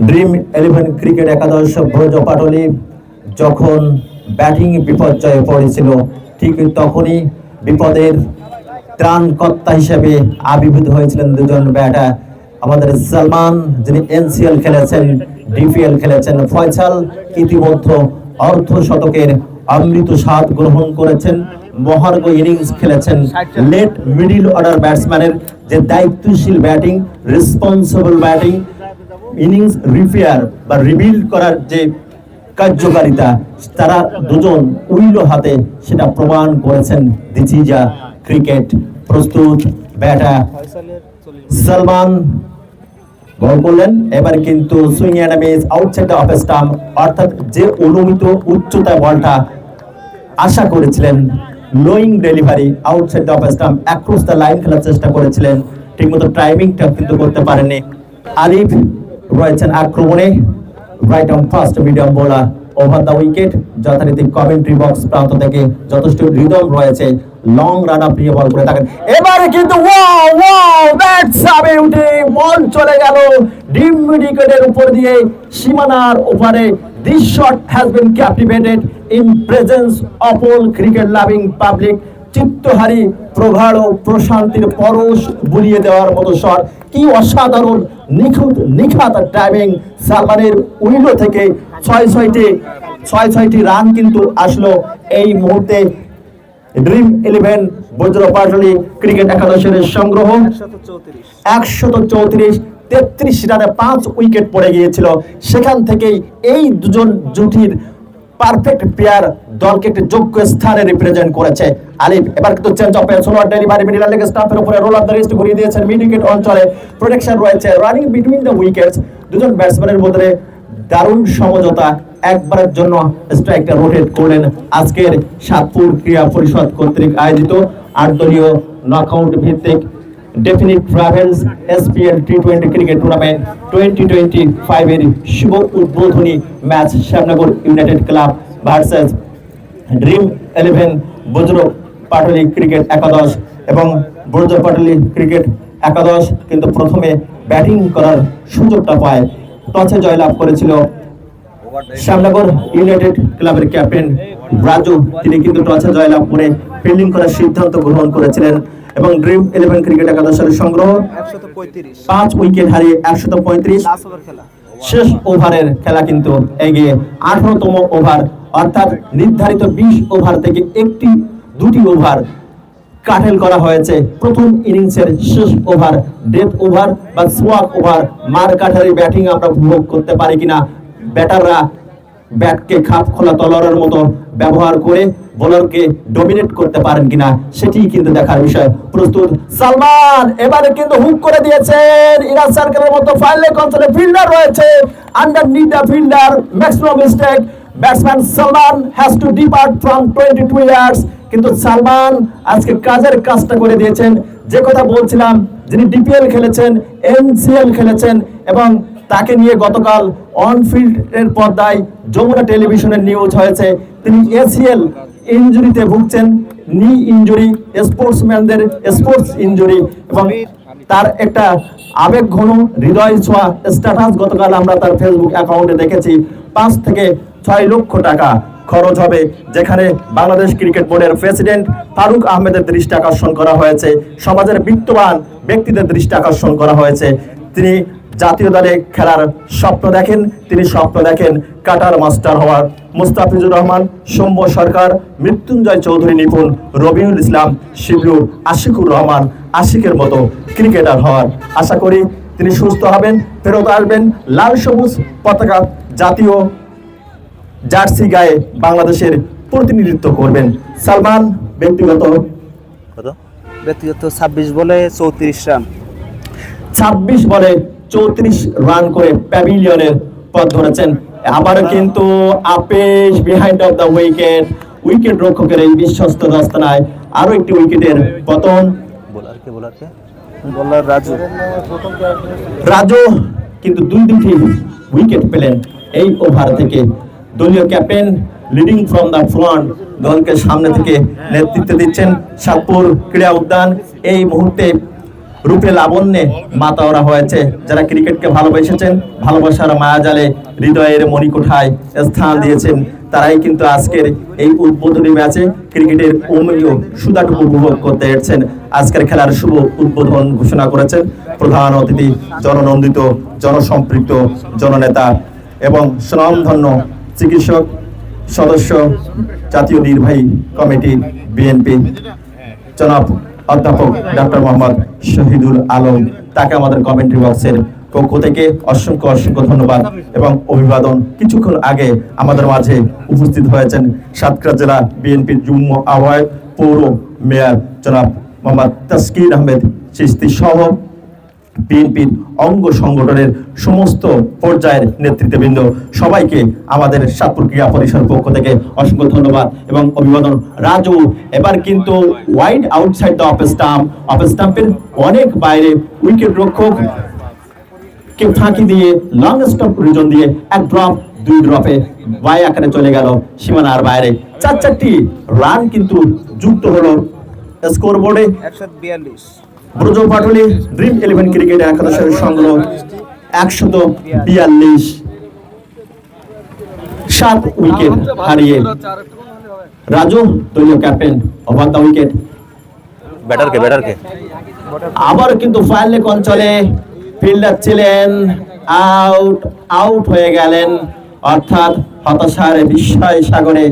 Dream 11 cricket একাদশ ব্রজ পাটলি যখন batting বিপর্যয়ে পড়েছিল, ঠিক তখনই বিপদের ত্রাণকর্তা হিসেবে আবির্ভূত হয়েছিলেন দুজন ব্যাটার। আমাদের সালমান, যিনি এনসিএল খেলেছেন, ডিপিএল খেলেছেন, ফয়সাল ইতিমধ্যে অর্ধ শতকের অমৃত স্বাদ গ্রহণ করেছেন, মহার্ঘ ইনিংস খেলেছেন। লেট মিডিল অর্ডার ব্যাটসম্যানের যে দায়িত্বশীল batting, responsible batting, innings repair বা রিবিল্ড করার যে কার্যকারিতা, তারা দুজন উইলো হাতে সেটা প্রমাণ করেছেন। This is a cricket. প্রস্তুত ব্যাটার সালমান বল করলেন, এবার কিন্তু swing and miss outside the off stump, অর্থাৎ যে অনুমিত উচ্চতা বলটা আশা করেছিলেন, lowing delivery outside the off stump, across the line খেলার চেষ্টা করেছিলেন, ঠিকমতো টাইমিংটা কিন্তু করতে পারেননি। আলিফ রয়েছেন আক্রমণে, right arm fast medium bowler, over the wicket. যথারীতি কমেন্ট্রি বক্স প্রান্ত থেকে যথেষ্ট রিদম রয়েছে, লং রান আপ নিয়ে বল করে থাকেন। এবারে কিন্তু wow wow, that's a beauty, ball চলে গেল ডিম উইকেটের উপর দিয়ে সীমানার ওপারে। This shot has been captivated in presence of all cricket loving public. চিত্তহারী, প্রগাঢ় প্রশান্তির পরশ বুলিয়ে দেওয়ার মতো শট। কি অসাধারণ নিখুঁত নিখাত টাইমিং সালমানের উইলো থেকে। ছয়টি রান কিন্তু আসলো এই মুহূর্তে। ড্রিম 11 বজ্র পাটলি ক্রিকেট একাদশের সংগ্রহ 134, 33 রানে 5 উইকেট পড়ে গিয়েছিল। সেখান থেকেই এই দুজন জুটির পারফেক্ট পেয়ার দলকে একটি যোগ্য স্থানে রিপ্রেজেন্ট করেছে। আলিফ এবার কিন্তু change of pace, slower delivery, middle leg স্টাম্পের উপরে রোল অফ দ্য রিস্ট ঘুরিয়ে দিয়েছেন। মিড উইকেট অঞ্চলে প্রোটেকশন রয়েছে, রানিং বিটুইন দ্য উইকেটস। দুজন ব্যাটসম্যানের মধ্যে দারুণ সমঝোতা। একবারের জন্য স্ট্রাইকটা রোটেট করলেন। আজকের সাতপুর ক্রীড়া পরিষদ কর্তৃক আয়োজিত 8 দলীয় নকআউট ভিত্তিক definite travels SPL T20 cricket tournament 2025 এর শুভ উদ্বোধনী match Shyamnagar United club versus dream 11 বজ্র পাটলি ক্রিকেট একাদশ। এবং বজ্র পাটলি ক্রিকেট একাদশ কিন্তু প্রথমে ব্যাটিং করার সুযোগটা পায়। টসে জয়লাভ করেছিল শ্যামনগর ইউনাইটেড ক্লাবের ক্যাপ্টেন রাজু, তিনি কিন্তু টসে জয়লাভ করে ফিল্ডিং করার সিদ্ধান্ত গ্রহণ করেছিলেন। এবং ড্রিম 11 ক্রিকেট একাদশের সংগ্রহ 5 উইকেট হারিয়ে 135। শেষ ওভারের খেলা কিন্তু এগিয়ে 18তম ওভার, অর্থাৎ নির্ধারিত 20 ওভার থেকে দুটি ওভার কাটেল করা হয়েছে। প্রথম ইনিংসের শেষ ওভার, ডেথ ওভার বা সোয়াক ওভার, মার কাঠারি ব্যাটিং আমরা উপভোগ করতে পারি কিনা, ব্যাটাররা ব্যাটকে খাপ খোলা তলোয়ারের মতো ব্যবহার করে বোলারকে ডমিনেট করতে পারেন কিনা, সেটি কিন্তু দেখার বিষয়। প্রস্তুত সালমান, এবারে কিন্তু হুক করে দিয়েছেন ইনার সার্কেলের মতো। ফাইলে কনসোলে ফিল্ডার রয়েছে, underneath the fielder, makes no mistake. Batsman Salman has to depart from 22 yards. কিন্তু সালমান আজকে কাজের কাজটা করে দিয়েছেন। যে কথা বলছিলাম, যিনি ডিপিএল খেলেছেন, এনসিএল খেলেছেন, এবং তাকে নিয়ে গতকাল অনফিল্ড এর পর্দায় যমুনা টেলিভিশনের নিউজ হয়েছে, তিনি এসিএল ইনজুরিতে ভুগছেন, নি ইনজুরি, স্পোর্টসম্যানদের স্পোর্টস ইনজুরি। এবং তার একটা আবেগ ঘন হৃদয় ছোঁয়া স্ট্যাটাস গতকাল আমরা তার ফেসবুক অ্যাকাউন্টে দেখেছি। 5 থেকে 6 লক্ষ টাকা খরচ হবে, যেখানে বাংলাদেশ ক্রিকেট বোর্ডের প্রেসিডেন্ট ফারুক আহমেদের দৃষ্টি আকর্ষণ করা হয়েছে, সমাজের বিত্তবান ব্যক্তিদের দৃষ্টি আকর্ষণ করা হয়েছে। তিনি জাতীয় দলে খেলার স্বপ্ন দেখেন, তিনি স্বপ্ন দেখেন কাটার মাস্টার হওয়ার। মুস্তাফিজুর রহমান, সৌম্য সরকার, মৃত্যুঞ্জয় চৌধুরী নিপুণ, রবিউল ইসলাম, শিবলু, আশিকুর রহমান, আশিকের মতো ক্রিকেটার হওয়ার। আশা করি তিনি সুস্থ হবেন, ফেরত আসবেন, লাল সবুজ পতাকা জাতীয় জার্সি গায়ে বাংলাদেশের প্রতিনিধিত্ব করবেন। সালমান ব্যক্তিগত 26 বলে 34 রান, 26 বলে 34 রান করে প্যাভিলিয়নের পথ ধরেছেন। আবারও কিন্তু আপেশ বিহাইন্ড অফ দ্য উইকেট রক্ষকের এই বিশ্বস্ত দস্তানায় আরো একটি উইকেটের পতন। বোলার রাজু কিন্তু দুটি উইকেট পেলেন এই ওভার থেকে। দলীয় captain leading from the front, দলকে সামনে থেকে নেতৃত্ব দিচ্ছেন। সাতপুর ক্রীড়া উদ্যান এই মুহূর্তে রূপে লাবণ্যে মাতাওরা হয়েছে। যারা ক্রিকেটকে ভালোবেসেছেন, ভালোবাসার মায়াজালে হৃদয়ের মণিকোঠায় স্থান দিয়েছেন, তারাই কিন্তু আজকের এই উদ্বোধনী ম্যাচে ক্রিকেটের অমূল্য সুধাটুকু উপভোগ করতে এসেছেন। আজকের খেলার শুভ উদ্বোধন ঘোষণা করেছেন প্রধান অতিথি, জননন্দিত, জনসম্পৃক্ত জননেতা এবং সুনামধন্য চিকিৎসক সদস্য, জাতীয় নির্বাহী কমিটি বিএনপি জনাব অধ্যাপক ডক্টর মোহাম্মদ শহীদুল আলম। তাকে আমাদের কমেন্ট্রি বক্সের পক্ষ থেকে অসংখ্য অসংখ্য ধন্যবাদ এবং অভিবাদন। কিছুক্ষণ আগে আমাদের মাঝে উপস্থিত হয়েছেন সাতক্ষীরা জেলা বিএনপির যুগ্ম আহ্বায়ক, পৌর মেয়র জনাব মোহাম্মদ তাসকির আহমেদ চিশতি সহ বিএনপির অঙ্গ সংগঠনের সমস্ত পর্যায়ের নেতৃত্ববৃন্দ, সবাইকে আমাদের সাতপুর ক্রীড়া পরিষদের পক্ষ থেকে অসংখ্য ধন্যবাদ এবং অভিবাদন। রাজু এবার কিন্তু ওয়াইড আউটসাইড দ্য অফ স্টাম্পের অনেক বাইরে উইকেট রক্ষক কে ফাঁকি দিয়ে লং স্টপ রিজন দিয়ে এক ড্রপ, দুই ড্রপে বাই আকারে চলে গেল সীমানার বাইরে। চারটি রান কিন্তু যুক্ত হলো স্কোরবোর্ডে। 142। ব্রজ পাটুলি ড্রিম 11 ক্রিকেট একাদশের সংগ্রহ 142, 7 উইকেট হারিয়ে রাজু দলীয় ক্যাপ্টেন ওভার দ্য উইকেট। ব্যাটারকে আবার কিন্তু ফাইনাল অঞ্চলে ফিল্ডার ছিলেন, আউট হয়ে গেলেন। অর্থাৎ হতাশার বিস্ময় সাগরে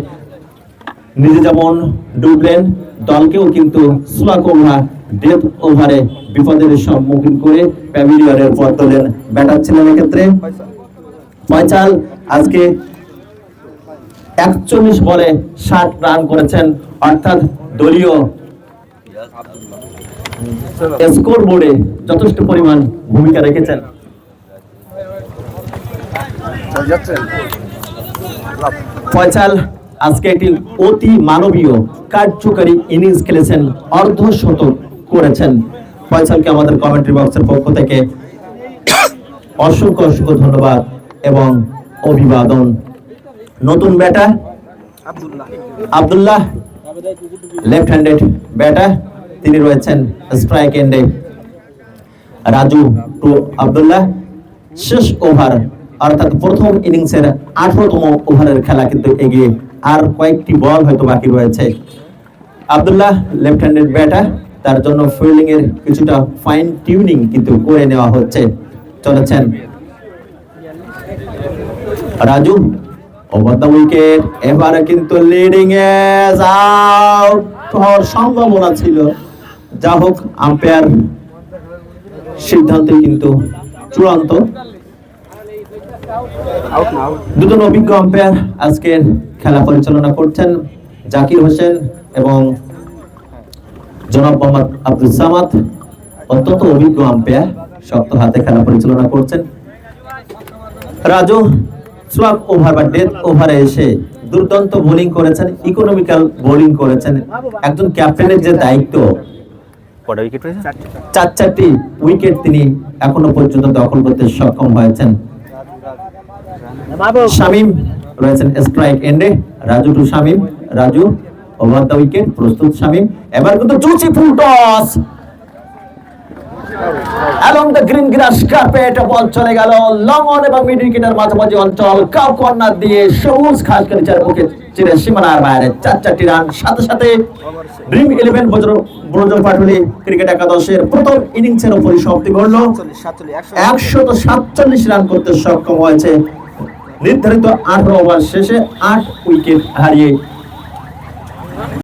নিজে যেমন ডুবলেন, দলকেও কিন্তু সোয়াক ওভার, ডেথ ওভারে বিপদের সম্মুখীন করে প্যাভিলিয়নের পথ তোলেন। ব্যাটার ছিলেন এক্ষেত্রে ফয়সাল। আজকে 41 বলে 60 রান করেছেন, অর্থাৎ দলীয় স্কোর বোর্ডে যথেষ্ট পরিমাণ ভূমিকা রেখেছেন। ফয়সাল আজকে একটি অতি মানবীয় কার্যকরী ইনিংস খেলেছেন, অর্ধশতক করেছেন। ফয়সালকে আমাদের কমেন্ট্রি বক্সের পক্ষ থেকে অসংখ্য অসংখ্য ধন্যবাদ এবং অভিবাদন। নতুন batter Abdullah, left handed batter, তিনি রয়েছেন স্ট্রাইক এন্ডে। রাজু টু আব্দুল্লাহ, শেষ ওভার অর্থাৎ প্রথম ইনিংসের 18তম ওভারের খেলা কিন্তু এগিয়ে, আর কয়েকটি বল হয়তো বাকি রয়েছে। আব্দুল্লাহ লেফট হ্যান্ডেড ব্যাটার, তার জন্য ফিল্ডিং এর কিছুটা ফাইন টিউনিং কিন্তু করে নেওয়া হচ্ছে, চলেছেন। রাজু ওভার দ্য উইকেট, এবারে কিন্তু লিডিং এ আউট হওয়ার সম্ভাবনা ছিল, যা হোক আম্পায়ার সিদ্ধান্ত কিন্তু চূড়ান্ত। দুজন অভিজ্ঞ আম্পায়ার আজকের খেলা পরিচালনা করছেন, জাকির হোসেন এবং জনাব মোহাম্মদ আব্দুল সামাদ, অত্যন্ত অভিজ্ঞ আম্পায়ার, শক্ত হাতে খেলা পরিচালনা করছেন। রাজু সোয়াক ওভার বা ডেথ ওভারে এসে দুর্দান্ত বোলিং করেছেন, ইকোনমিক্যাল বোলিং করেছেন। একজন ক্যাপ্টেনের যে দায়িত্ব, কটা উইকেট পেয়েছে? 4টি উইকেট তিনি এখনো পর্যন্ত দখল করতে সক্ষম হয়েছেন। শামীম রয়েছেন স্ট্রাইক এন্ডে। Raju to Shamim, Raju over the wicket, প্রস্তুত শামীম। এবার কিন্তু juicy full toss along the green grass carpet, ball চলে গেল লং অন এবং মিড উইকেটের মাঝামাঝি অঞ্চল, কাপ কর্নার দিয়ে সবুজ ঘাস কালচার বুকে চিরে সীমানার বাইরে। 4টি রান, সাথে সাথে ড্রিম 11 ব্রজ পাটুলি ক্রিকেট একাদশের প্রথম ইনিংসের পরিসমাপ্তি ঘটল। 147 রান করতে সক্ষম হয়েছে নির্ধারিত 18 ওভার শেষে 8 উইকেট হারিয়ে।